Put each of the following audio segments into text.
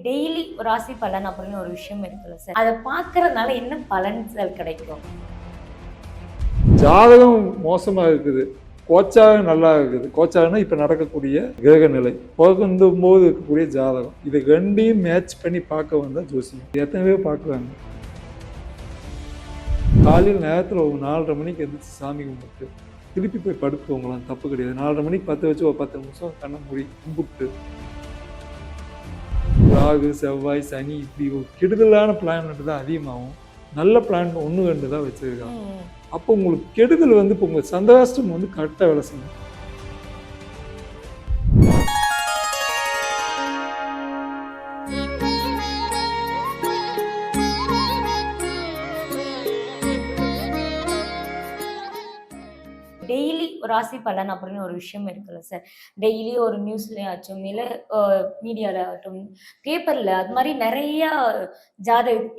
Daily ராசி பலன் அப்படின்னு ஒரு விஷயம் இருக்குல்ல சார், அதை பார்க்கறதுனால என்ன பலன்கள் கிடைக்கும்? ஜாதகம் மோசமா இருக்குது, கோச்சாகம் நல்லா இருக்குது. கோச்சாகம்னா இப்ப நடக்கக்கூடிய கிரக நிலை, பிறக்கும் போது இருக்கக்கூடிய ஜாதகம், இது ரெண்டையும் மேட்ச் பண்ணி பார்க்க வந்தா ஜோசியம். எத்தனை பேர் பார்க்குறாங்க? காலையில் நேரத்தில் ஒரு 4:30 மணிக்கு எந்திரிச்சு சாமி கும்பிட்டு திருப்பி போய் படுத்துவங்களாம், தப்பு கிடையாது. 4:30 மணிக்கு பற்ற வச்சு ஒரு 10 நிமிஷம் கண்ணை மூடி கும்பிட்டு, ராகு செவ்வாய் சனி இப்படி ஒரு கெடுதலான பிளான் தான் அதிகமாகும். நல்ல பிளான் 1-2 தான் வச்சிருக்காங்க. அப்போ உங்களுக்கு கெடுதல் வந்து இப்போ உங்கள் சந்திராஷ்டம் வந்து கரெக்டாக வேலை செய்யும். டெய்லி ராசி பலன் அப்படின்னு ஒரு விஷயம் இருக்குல்ல சார், டெய்லி ஒரு நியூஸ்ல ஆச்சும் இல்லை மீடியால ஆகட்டும், பேப்பர்ல அது மாதிரி நிறைய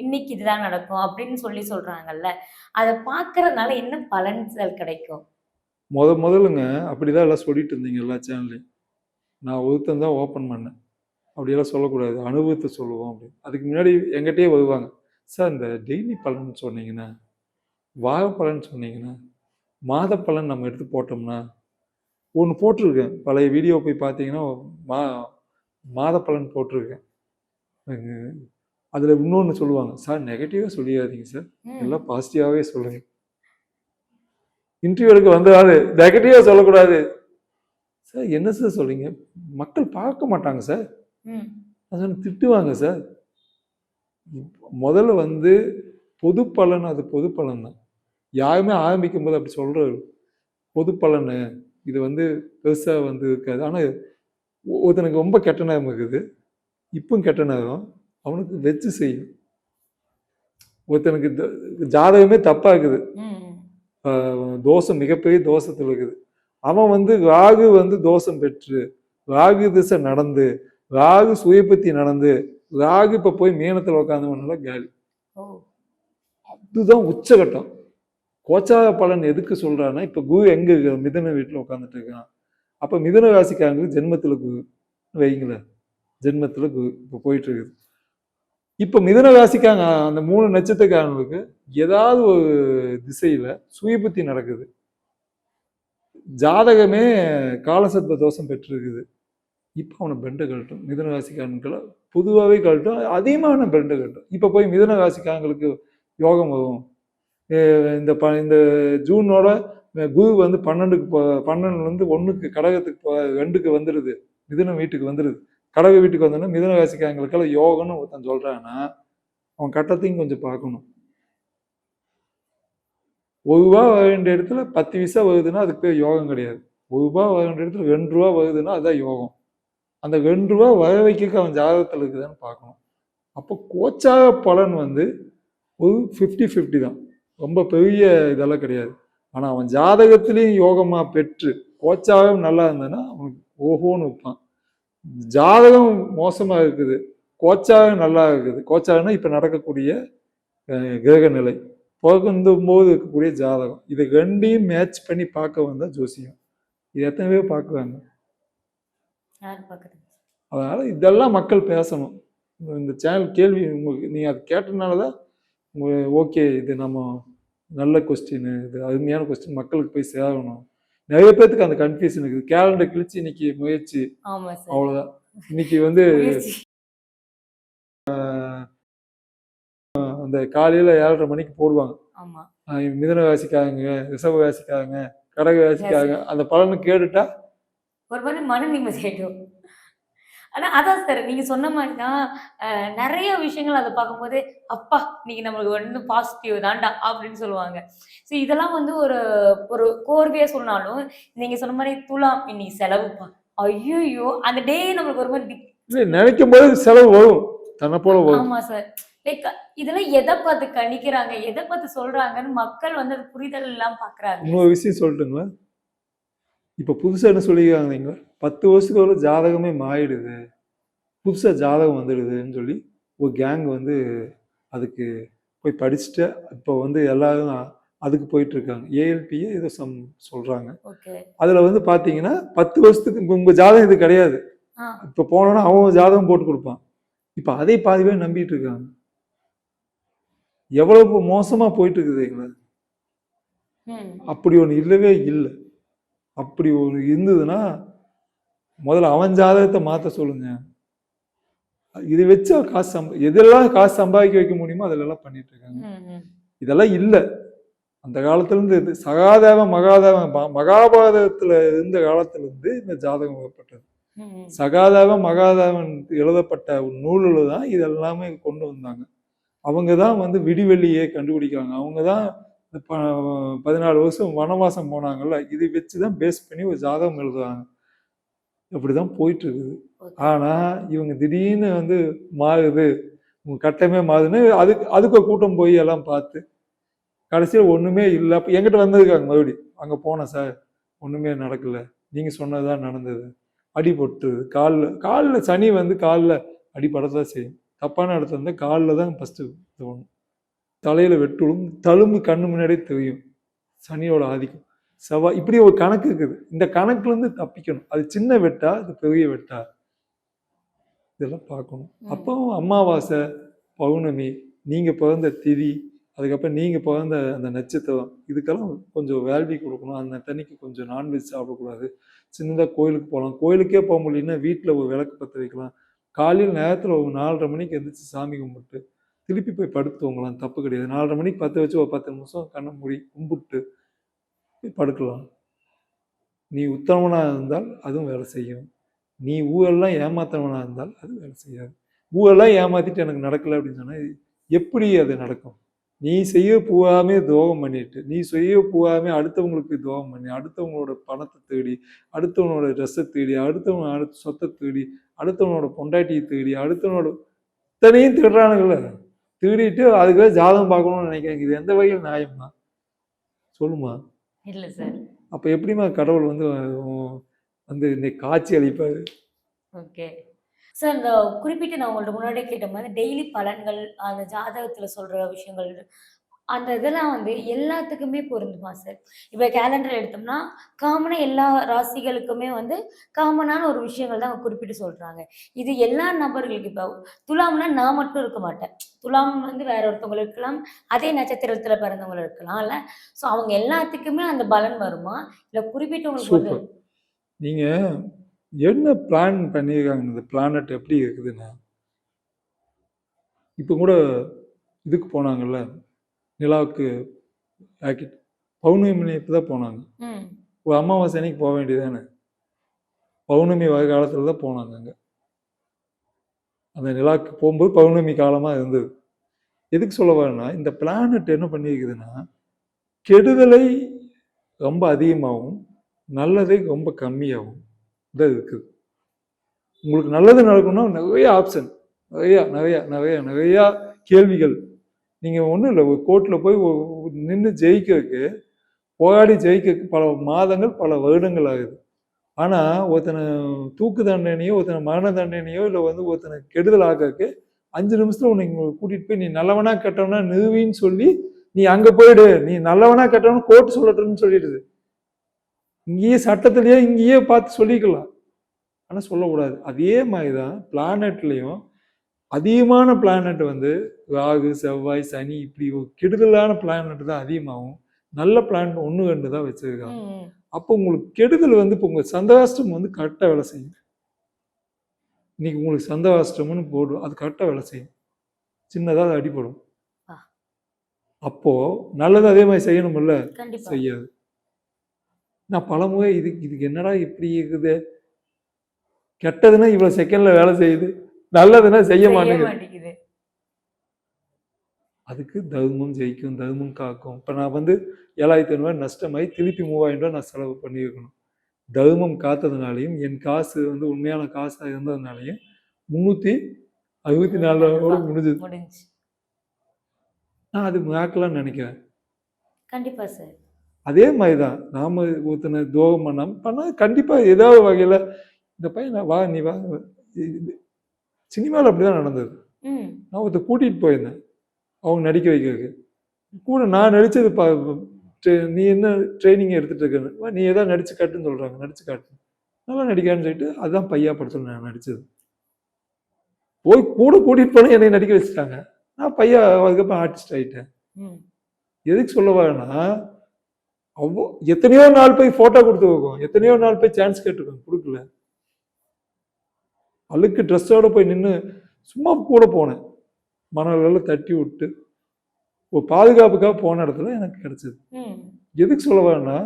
இன்னைக்கு இதுதான் நடக்கும் அப்படின்னு சொல்றாங்கல்ல, அதை பார்க்கறதுனால என்ன பலன்கள் கிடைக்கும்? முதலுங்க அப்படிதான் எல்லாம் சொல்லிட்டு இருந்தீங்க எல்லா சேனல்லையும். நான் ஒருத்தன் தான் ஓப்பன் பண்ணேன். அப்படியெல்லாம் சொல்லக்கூடாது, அனுபவத்தை சொல்லுவோம் அப்படின்னு. அதுக்கு முன்னாடி எங்கிட்டயே வருவாங்க, சார் இந்த டெய்லி பலன் சொன்னீங்கன்னா, வார பலன் சொன்னீங்கன்னா, மாத பலன் நம்ம எடுத்து போட்டோம்னா, ஒன்று போட்டிருக்கேன், பழைய வீடியோ போய் பார்த்தீங்கன்னா மாத பலன் போட்டிருக்கேன். அதில் இன்னொன்று சொல்லுவாங்க, சார் நெகட்டிவாக சொல்லிடாதீங்க சார், எல்லாம் பாசிட்டிவாகவே சொல்லுங்கள். இன்டர்வியூ எடுக்க வந்தாரு நெகட்டிவாக சொல்லக்கூடாது சார். என்ன சார் சொல்றீங்க? மக்கள் பார்க்க மாட்டாங்க சார், அது திட்டுவாங்க சார். முதல்ல வந்து பொது பலன், அது பொது பலன் தான். யாருமே ஆரம்பிக்கும் போது அப்படி சொல்றாரு, பொது பலன் இது வந்து பெருசா வந்து இருக்காது. ஆனால் ஒருத்தனுக்கு ரொம்ப கெட்ட நேரம் இருக்குது, இப்போ கெட்ட நேரம் அவனுக்கு வச்சு செய்யும். ஒருத்தனுக்கு ஜாதகமே தப்பா இருக்குது, தோஷம் மிகப்பெரிய தோஷத்தில் இருக்குது. அவன் வந்து ராகு வந்து தோஷம் பெற்று, ராகு திசை நடந்து, ராகு சுயபத்தி நடந்து, ராகு இப்ப போய் மீனத்தில் உட்காந்து காலி. அதுதான் உச்சகட்டம். கோச்சார பலன் எதுக்கு சொல்றான்னா, இப்ப குரு எங்க இருக்கு? மிதுன வீட்டுல உட்காந்துட்டு இருக்கான். அப்ப மிதுன ராசிக்காரங்களுக்கு ஜென்மத்துல குரு வைங்களேன், ஜென்மத்துல குரு இப்ப போயிட்டு இருக்குது. இப்ப மிதுன ராசிக்காங்க அந்த 3 நட்சத்திரக்காரங்களுக்கு ஏதாவது ஒரு திசையில சுயபுத்தி நடக்குது, ஜாதகமே காலசர்ப்ப தோஷம் பெற்றிருக்குது. இப்போ அவனை பெண்டை கழட்டும். மிதுன ராசிக்காரனுக்களை பொதுவாகவே கழட்டும், அதிகமான பெண்டை கழட்டும். இப்போ போய் மிதுன ராசிக்காரங்களுக்கு யோகம் வரும். இந்த ஜூனோட குரு வந்து 12 1 கடகத்துக்கு 2 வந்துடுது, மிதுன வீட்டுக்கு வந்துடுது. கடக வீட்டுக்கு வந்தோன்னா மிதுன ராசிக்காரங்களுக்கெல்லாம் யோகம்னு ஒருத்தன் சொல்றான்னா, அவன் கட்டத்தையும் கொஞ்சம் பார்க்கணும். 1 ரூபா வர வேண்டிய இடத்துல 10 பைசா வருதுன்னா அதுக்கு பேர் யோகம் கிடையாது. 1 ரூபா வர வேண்டிய இடத்துல 2 ரூபா வருதுன்னா அதுதான் யோகம். அந்த 2 ரூபா வர வைக்க அவன் ஜாதகத்தில் இருக்குதான்னு பார்க்கணும். அப்போ கோச்சாக பலன் வந்து ஒரு 50-50 தான், ரொம்ப பெரிய இதெல்லாம் கிடையாது. ஆனால் அவன் ஜாதகத்திலையும் யோகமாக பெற்று கோச்சாகம் நல்லா இருந்ததுன்னா அவனுக்கு ஓஹோன்னு இருப்பான். ஜாதகம் மோசமாக இருக்குது, கோச்சாகம் நல்லா இருக்குது. கோச்சாகம்னா இப்போ நடக்கக்கூடிய கிரக நிலை, பிறக்கும் போது இருக்கக்கூடிய ஜாதகம், இது ரெண்டையும் மேட்ச் பண்ணி பார்க்க வந்தால் ஜோசியம். இது எத்தனை பேர் பார்க்குறாங்க? அதனால இதெல்லாம் மக்கள் பேசணும். இந்த சேனல் கேள்வி உங்களுக்கு நீங்கள் அது கேட்டதுனாலதான் ஓகே, இது நம்ம நல்ல கொஸ்டின், இது அருமையான கொஸ்டின் மக்களுக்கு போய் சேரணும். நிறைய பேருக்கு அந்த கன்ஃபியூஷன் இருக்குது. கேலண்டர் கிழிச்சு இன்னைக்கு முயற்சி, அவ்வளவுதான். இன்னைக்கு வந்து அந்த காலையில 7:30 மணிக்கு போடுவாங்க, மிதுன ராசிக்காரங்க, ரிஷப ராசிக்காரங்க, கடக ராசிக்காரங்க, அந்த பலனை கேட்டுட்டா ஒரு மாதிரி மன நிம்மதி ஆயிடும். ஆனா அதான் சார் நீங்க சொன்ன மாதிரிதான் நிறைய விஷயங்கள் அதை பார்க்கும்போது, அப்பா இன்னைக்கு நம்மளுக்கு வந்து பாசிட்டிவ் தான்டா அப்படின்னு சொல்லுவாங்க. ஸோ இதெல்லாம் வந்து ஒரு ஒரு கோர்வையா சொன்னாலும், நீங்க சொன்ன மாதிரி துலாம் இன்னைக்கு செலவுப்பா, ஐயோ அந்த டே நம்மளுக்கு ஒரு மாதிரி நினைக்கும் போது செலவு வரும், தன்னை போல வரும். ஆமா சார். இதெல்லாம் எதை பார்த்து கணிக்கிறாங்க, எதை பார்த்து சொல்றாங்கன்னு மக்கள் வந்து அது புரிதல் எல்லாம் பாக்குறாங்க. இன்னொரு விஷயம் சொல்லட்டுங்களா? இப்ப புதுசா என்ன சொல்லிக்கிறாங்க, 10 வருஷத்துக்கு ஒரு ஜாதகமே மாறிடுது, புதுசா ஜாதகம் வந்துடுதுன்னு சொல்லி ஒரு கேங் வந்து அதுக்கு போய் படிச்சுட்டு இப்போ வந்து எல்லாரும் அதுக்கு போயிட்டு இருக்காங்க. ஏஎல்பியே ஏதோ சொல்றாங்க. அதுல வந்து பாத்தீங்கன்னா 10 வருஷத்துக்கு உங்க ஜாதகம் இது கிடையாது. இப்ப போனோன்னா அவன் ஜாதகம் போட்டு கொடுப்பான். இப்ப அதை பாதி பேர் நம்பிட்டு இருக்காங்க. எவ்வளவு மோசமா போயிட்டு இருக்குதுங்களா? ம். அப்படி ஒண்ணு இல்லவே இல்லை. அப்படி ஒரு இருந்ததுன்னா முதல்ல அவன் ஜாதகத்தை மாத்த சொல்லுங்க. இதை வச்சு காசு எதெல்லாம் காசு சம்பாதிக்க வைக்க முடியுமோ அதெல்லாம் பண்ணிட்டு இருக்காங்க. ம். ம். இதெல்லாம் இல்லை. அந்த காலத்துல இருந்து இது சகாதேவன் மகாதேவன் மகாபாரதத்துல இருந்த காலத்துல இருந்து இந்த ஜாதகம் ஏற்பட்டது. ம். சகாதேவன் மகாதேவன் எழுதப்பட்ட நூலில் தான் இது எல்லாமே கொண்டு வந்தாங்க. அவங்க தான் வந்து விடிவெள்ளியை கண்டுபிடிக்கிறாங்க. அவங்க தான் 14 வருஷம் வனவாசம் போனாங்கல்ல, இதை வச்சுதான் பேஸ் பண்ணி ஒரு ஜாதகம் எழுதுவாங்க. இப்படிதான் போயிட்டு இருக்குது. ஓகே. ஆனா இவங்க திடீர்னு வந்து மாறுது, உங்க கட்டமே மாறுதுன்னு அதுக்கு கூட்டம் போய் எல்லாம் பார்த்து கடைசியில் ஒண்ணுமே இல்லை. அப்ப என்கிட்ட வந்திருக்காங்க மறுபடியும். அங்க போனேன் சார், ஒண்ணுமே நடக்கல, நீங்க சொன்னதுதான் நடந்தது, அடிபட்டு காலில் சனி வந்து காலில் அடிபடத்தான் செய்யும். தப்பான இடத்துல இருந்தால் காலில் தான் ஃபர்ஸ்ட் தோணும். தலையில வெட்டுடும், தழும்பு கண்ணு முன்னாடியே தெரியும். சனியோட ஆதிக்கம். செவ்வாய் இப்படி ஒரு கணக்கு இருக்குது. இந்த கணக்குல இருந்து தப்பிக்கணும். அது சின்ன வெட்டா, அது பெரிய வெட்டா, இதெல்லாம் பார்க்கணும். அப்போ அமாவாசை, பௌர்ணமி, நீங்க பிறந்த திதி, அதுக்கப்புறம் நீங்க பிறந்த அந்த நட்சத்திரம், இதுக்கெல்லாம் கொஞ்சம் வேல்யூ கொடுக்கணும். அந்த தண்ணிக்கு கொஞ்சம் நான்வெஜ் சாப்பிடக்கூடாது. சின்னதாக கோயிலுக்கு போகலாம். கோயிலுக்கே போக முடியலன்னா வீட்டில் ஒரு விளக்கு பற்ற வைக்கலாம். காலையில் நேரத்தில் ஒரு 4:30 மணிக்கு எழுந்திரிச்சு சாமி கும்பிட்டு திருப்பி போய் படுத்து தூங்கலாம், தப்பு கிடையாது. 4:30 மணிக்கு பற்ற வச்சு ஒரு 10 நிமிஷம் கண்ணை மூடி கும்பிட்டு போய் படுக்கலாம். நீ உத்தமனாக இருந்தால் அதுவும் வேலை செய்யும். நீ ஊரெல்லாம் ஏமாத்தவனாக இருந்தால் அது வேலை செய்யாது. ஊரெல்லாம் ஏமாத்திட்டு எனக்கு நடக்கலை அப்படின்னு சொன்னால் எப்படி அது நடக்கும்? நீ செய்ய பூவாமே துரோகம் பண்ணிட்டு, நீ செய்ய பூவாமே அடுத்தவங்களுக்கு துரோகம் பண்ணி, அடுத்தவங்களோட பணத்தை தேடி, அடுத்தவனோட ட்ரெஸ்ஸை தேடி, அடுத்த சொத்தை தேடி, அடுத்தவனோட பொண்டாட்டியை தேடி, அடுத்தவனோட இத்தனையும் திருடுறானுங்கள, திருடிட்டு அதுக்காக ஜாதகம் பார்க்கணும்னு நினைக்கிறேன். இது எந்த வகையில் நியாயமா சொல்லுமா? இல்லை சார். அப்ப எப்படிமா கடவுள் வந்து இன்னைக்கு காட்சி அளிப்பாரு? Okay sir. இந்த குறிப்பிட்டு நான் உங்கள்ட்ட முன்னாடியே கேட்ட மாதிரி டெய்லி பலன்கள், அந்த ஜாதகத்துல சொல்ற விஷயங்கள், அந்த இதெல்லாம் வந்து எல்லாத்துக்குமே பொருந்துமா சார்? இப்போ கேலண்டர் எடுத்தோம்னா காமனாக எல்லா ராசிகளுக்குமே வந்து காமனான ஒரு விஷயங்கள் தான் அவங்க குறிப்பிட்டு சொல்றாங்க. இது எல்லா நபர்களுக்கு இப்போ துலாம்னா நான் மட்டும் இருக்க மாட்டேன். துலாம் வந்து வேற ஒருத்தவங்க இருக்கலாம், அதே நட்சத்திரத்துல பிறந்தவங்க இருக்கலாம்ல. ஸோ அவங்க எல்லாத்துக்குமே அந்த பலன் வருமா, இல்லை குறிப்பிட்டவங்களுக்கு வந்து? சூப்பர். நீங்க என்ன பிளான் பண்ணியிருக்காங்க? இந்த பிளானட் எப்படி இருக்குதுன்னா, இப்போ கூட இதுக்கு போனாங்கல்ல, நிலாவுக்கு ராக்கெட், பௌர்ணமி தான் போனாங்க. ஒரு அமாவாசை அன்னைக்கு போக வேண்டியதானே? பௌர்ணமி வர காலத்துல தான் போனாங்க. அங்க அந்த நிலாவுக்கு போகும்போது பௌர்ணமி காலமா இருந்தது. எதுக்கு சொல்ல வரேன்னா, இந்த பிளானட் என்ன பண்ணியிருக்குதுன்னா, கெடுதலை ரொம்ப அதிகமாகவும் நல்லதை ரொம்ப கம்மியாகவும் தான் இருக்குது. உங்களுக்கு நல்லது நடக்கணும்னா நிறைய ஆப்ஷன், நிறையா கேள்விகள். நீங்க ஒன்றும் இல்லை, ஒரு கோர்ட்டில் போய் நின்று ஜெயிக்கிறதுக்கு, போராடி ஜெயிக்கிறதுக்கு பல மாதங்கள், பல வருடங்கள் ஆகுது. ஆனா ஒருத்தனை தூக்கு தண்டனையோ, ஒருத்தனை மரண தண்டனையோ, இல்லை வந்து ஒருத்தனை கெடுதல் ஆகிறதுக்கு 5 நிமிஷத்துல உன்னை கூட்டிட்டு போய் நீ நல்லவனா கெட்டவனா நிறுவின்னு சொல்லி நீ அங்க போயிடு, நீ நல்லவனா கெட்டவனு கோர்ட் சொல்லட்டும்னு சொல்லிடுது. இங்கேயே சட்டத்திலேயே இங்கேயே பார்த்து சொல்லிக்கலாம், ஆனா சொல்லக்கூடாது. அதே மாதிரிதான் பிளானட்லயும் அதிகமான பிளானட் வந்து ராகு, செவ்வாய், சனி, இப்படி ஒரு கெடுதலான பிளானட் தான் அதிகமாகும். நல்ல பிளானட் 1, 2 தான் வச்சிருக்காங்க. அப்போ உங்களுக்கு கெடுதல் வந்து இப்போ உங்க சந்திராஷ்டிரம் வந்து கரெக்டா வேலை செய்யும். இன்னைக்கு உங்களுக்கு சந்திராஷ்டிரம்னு போடும், அது கரெக்டா வேலை செய்யும். சின்னதா அது அடிபடும். அப்போ நல்லது அதே மாதிரி செய்யணும்ல, செய்யாது. நான் பலமுறை இதுக்கு என்னடா இப்படி இருக்குது, கெட்டதுன்னா இவ்வளவு செகண்ட்ல வேலை செய்யுது, நல்லதுன்னா செய்ய மாட்டேங்குது. அதுக்கு தர்மம் ஜெயிக்கும், தர்மம் காக்கும். இப்ப நான் வந்து 7,500 நஷ்டமாயி திருப்பி 3,000 நான் செலவு பண்ணியிருக்கணும். தர்மம் காத்ததுனாலையும் என் காசு வந்து உண்மையான காசா இருந்ததுனாலையும் 364 முடிஞ்சது. நான் அது மிராக்கிளான்னு நினைக்கிறேன். கண்டிப்பா சார். அதே மாதிரிதான் நாம ஒருத்தனை துரோகம் பண்ணா கண்டிப்பா ஏதாவது வகையில இந்த பையன் வா, நீ வா. சினிமாவில் அப்படிதான் நடந்தது. நான் ஒருத்த கூட்டிட்டு போயிருந்தேன் அவங்க நடிக்க வைக்கிறதுக்கு. கூட நான் நடிச்சது நீ என்ன ட்ரைனிங் எடுத்துட்டு இருக்க, நீ ஏதாவது நடிச்சு காட்டுன்னு சொல்றாங்க, நடிச்சு காட்டு, நல்லா நடிக்கான்னு சொல்லிட்டு அதுதான் பையா படத்தில் நான் நடிச்சது. போய் கூட கூட்டிட்டு போன என்னை நடிக்க வச்சுட்டாங்க. நான் பையன் அதுக்கப்புறம் ஆர்டிஸ்ட் ஆயிட்டேன். ம். எதுக்கு சொல்ல வரேன்னா, அவ்வளோ எத்தனையோ நாள் போய் போட்டோ கொடுத்துருக்கோம். எத்தனையோ நாள் போய் சான்ஸ் கேட்டிருக்கோம். கொடுக்கல. அழுக்கு ட்ரெஸ்ஸோட போய் நின்று சும்மா கூட போனேன். மணலெல்லாம் தட்டி விட்டு ஒரு பாதுகாப்புக்காக போன இடத்துல எனக்கு கிடைச்சது. ம். எதுக்கு சொல்ல வரேன்னா,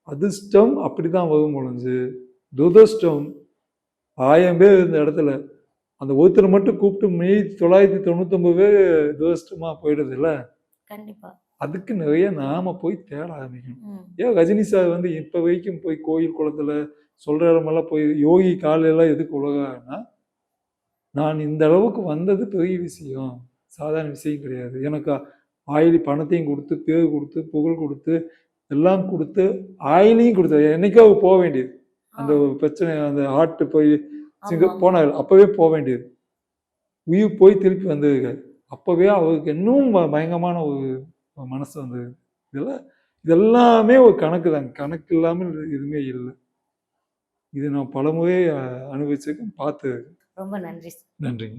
அதிர்ஷ்டம் அப்படிதான் வரும் பொழுது துரதிர்ஷ்டம் 1000 பேர் இருந்த இடத்துல அந்த ஒருத்தரை மட்டும் கூப்பிட்டு மீதி 999 பேர் துரதிர்ஷ்டமா போயிடுது இல்ல. கண்டிப்பா. அதுக்கு நிறைய நாம போய் தேட ஆரம்பிக்கணும். ம். ஏன் ரஜினி சார் வந்து இப்ப வரைக்கும் போய் கோயில் குளத்துல சொல்ற இடமெல்லாம் போய் யோகி காலையெல்லாம் எதுக்கு உலகம்னா, நான் இந்த அளவுக்கு வந்தது பெரிய விஷயம். சாதாரண விஷயம் கிடையாது. எனக்கு ஆயிலி பணத்தையும் கொடுத்து, பேர் கொடுத்து, புகழ் கொடுத்து, எல்லாம் கொடுத்து, ஆயிலையும் கொடுத்தாரு. என்னைக்கோ அவர் போக வேண்டியது. அந்த ஒரு பிரச்சனை அந்த ஹார்ட் போய் ஆமா. போனாரு. அப்பவே போக வேண்டியது. உயிர் போய் திருப்பி வந்திருக்காரு. அப்பவே அவருக்கு இன்னும் பயங்கரமான ஒரு மனசு வந்தது. இதெல்லாமே ஒரு கணக்கு தாங்க. கணக்கு இல்லாமல் எதுவுமே இல்லை. இது நான் பலமுறை அனுபவிச்சிருக்கேன், பார்த்து. ரொம்ப நன்றி. நன்றிங்க.